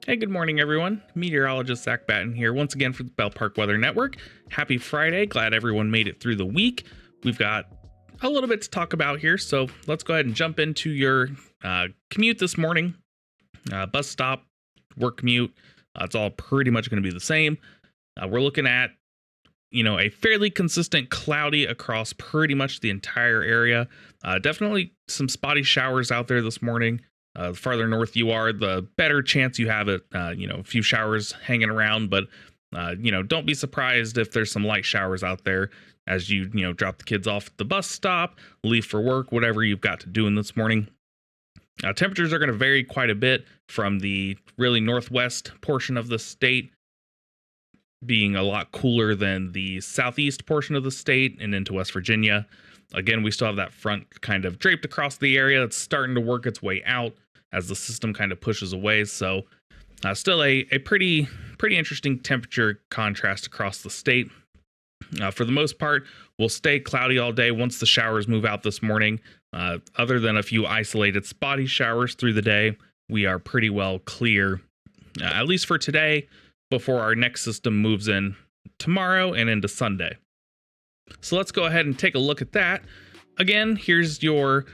Hey, good morning, everyone. Meteorologist Zach Batten here once again for the Bell Park Weather Network. Happy Friday. Glad everyone made it through the week. We've got a little bit to talk about here, so let's go ahead and jump into your commute this morning. Bus stop, work commute. It's all pretty much going to be the same. We're looking at, a fairly consistent cloudy across pretty much the entire area. Definitely some spotty showers out there this morning. The farther north you are, the better chance you have at, a few showers hanging around. But, don't be surprised if there's some light showers out there as you, drop the kids off at the bus stop, leave for work, whatever you've got to do in this morning. Temperatures are going to vary quite a bit from the really northwest portion of the state being a lot cooler than the southeast portion of the state and into West Virginia. Again, we still have that front kind of draped across the area. It's starting to work its way out as the system kind of pushes away. So still a pretty interesting temperature contrast across the state. For the most part, we'll stay cloudy all day once the showers move out this morning. Other than a few isolated spotty showers through the day, we are pretty well clear, at least for today, before our next system moves in tomorrow and into Sunday. So let's go ahead and take a look at that. Again, here's your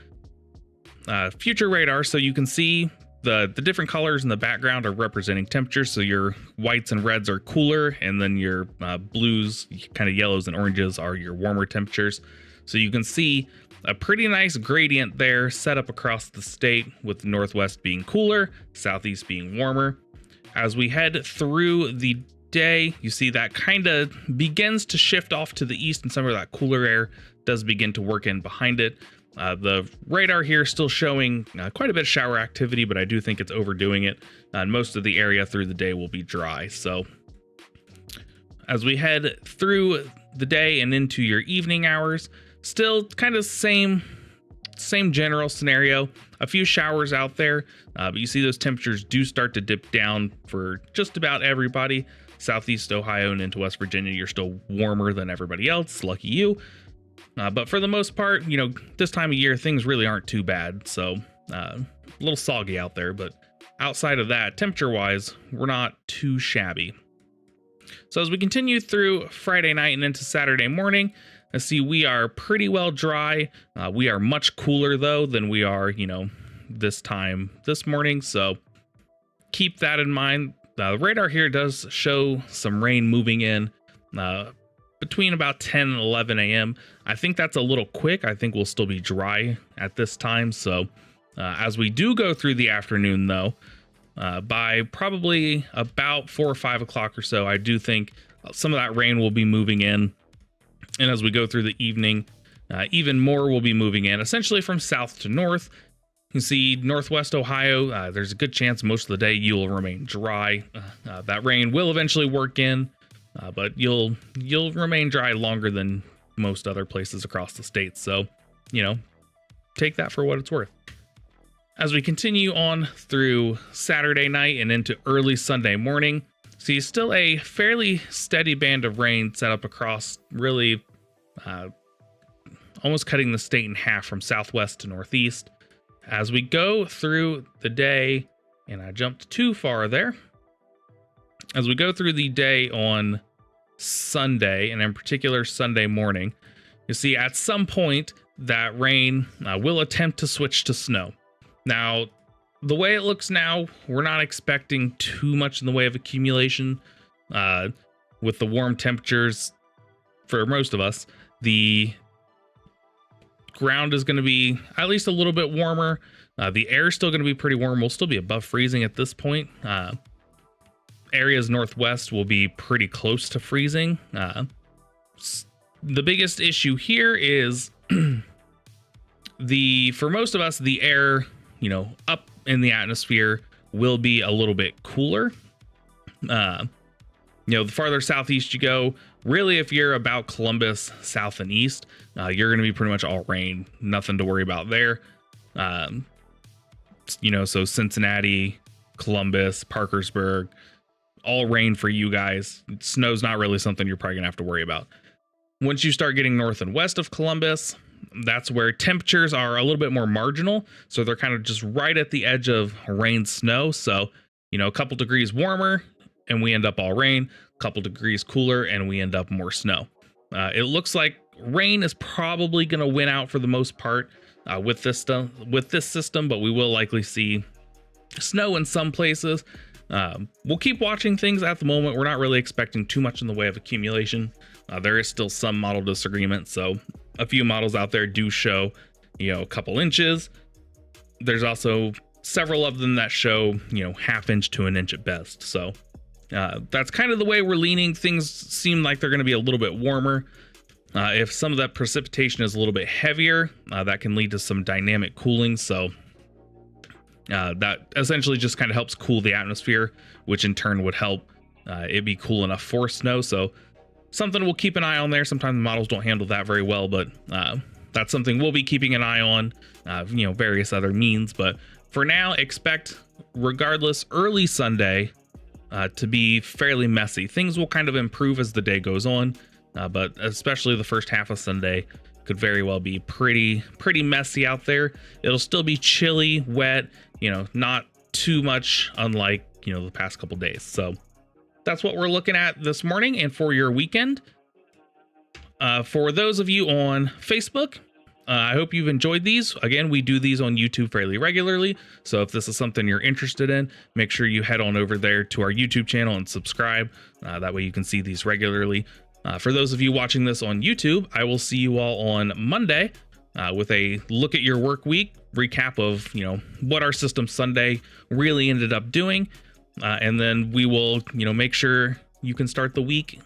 future radar. So you can see the different colors in the background are representing temperatures. So your whites and reds are cooler, and then your blues, kind of yellows and oranges are your warmer temperatures. So you can see a pretty nice gradient there set up across the state, with the northwest being cooler, southeast being warmer. As we head through the day, you see that kind of begins to shift off to the east, and some of that cooler air does begin to work in behind it. The radar here is still showing quite a bit of shower activity, but I do think it's overdoing it. Most of the area through the day will be dry. So as we head through the day and into your evening hours, still kind of same general scenario. A few showers out there, but you see those temperatures do start to dip down for just about everybody. Southeast Ohio and into West Virginia, you're still warmer than everybody else. Lucky you. But for the most part, this time of year, things really aren't too bad. So a little soggy out there, but outside of that, temperature-wise, we're not too shabby. So as we continue through Friday night and into Saturday morning, I see we are pretty well dry. We are much cooler, though, than we are, this time this morning. So keep that in mind. The radar here does show some rain moving in between about 10 and 11 a.m. I think that's a little quick. I think we'll still be dry at this time. So as we do go through the afternoon, though, by probably about 4 or 5 o'clock or so, I do think some of that rain will be moving in. And as we go through the evening, even more will be moving in, essentially from south to north. You can see northwest Ohio, there's a good chance most of the day you'll remain dry. That rain will eventually work in, but you'll remain dry longer than most other places across the state. So, take that for what it's worth. As we continue on through Saturday night and into early Sunday morning, see still a fairly steady band of rain set up across really almost cutting the state in half from southwest to northeast. As we go through the day, and I jumped too far there. As we go through the day on Sunday, and in particular Sunday morning, you see at some point that rain will attempt to switch to snow. Now, the way it looks now, we're not expecting too much in the way of accumulation. With the warm temperatures for most of us, the ground is going to be at least a little bit warmer. The air is still going to be pretty warm. We'll still be above freezing at this point. Areas northwest will be pretty close to freezing. The biggest issue here is for most of us, the air, up in the atmosphere will be a little bit cooler. The farther southeast you go, really, if you're about Columbus, south and east, you're going to be pretty much all rain. Nothing to worry about there. So Cincinnati, Columbus, Parkersburg, all rain for you guys. Snow's not really something you're probably going to have to worry about. Once you start getting north and west of Columbus, that's where temperatures are a little bit more marginal. So they're kind of just right at the edge of rain, snow. So, a couple degrees warmer and we end up all rain, a couple degrees cooler and we end up more snow. It looks like rain is probably going to win out for the most part with this system, but we will likely see snow in some places. We'll keep watching things. At the moment, we're not really expecting too much in the way of accumulation. There is still some model disagreement, so a few models out there do show, a couple inches. There's also several of them that show, half inch to an inch at best. So that's kind of the way we're leaning. Things seem like they're going to be a little bit warmer. If some of that precipitation is a little bit heavier, that can lead to some dynamic cooling. So that essentially just kind of helps cool the atmosphere, which in turn would help it be cool enough for snow. So something we'll keep an eye on there. Sometimes the models don't handle that very well, but that's something we'll be keeping an eye on, various other means. But for now, expect, regardless, early Sunday to be fairly messy. Things will kind of improve as the day goes on, but especially the first half of Sunday could very well be pretty messy out there. It'll still be chilly, wet, not too much unlike, the past couple days. So that's what we're looking at this morning and for your weekend. For those of you on Facebook, I hope you've enjoyed these. Again, we do these on YouTube fairly regularly. So if this is something you're interested in, make sure you head on over there to our YouTube channel and subscribe. That way you can see these regularly. For those of you watching this on YouTube, I will see you all on Monday with a look at your work week, recap of, what our System Sunday really ended up doing. And then we will, make sure you can start the week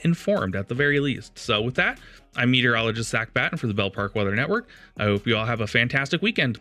informed at the very least. So with that, I'm meteorologist Zach Batten for the Bell Park Weather Network. I hope you all have a fantastic weekend.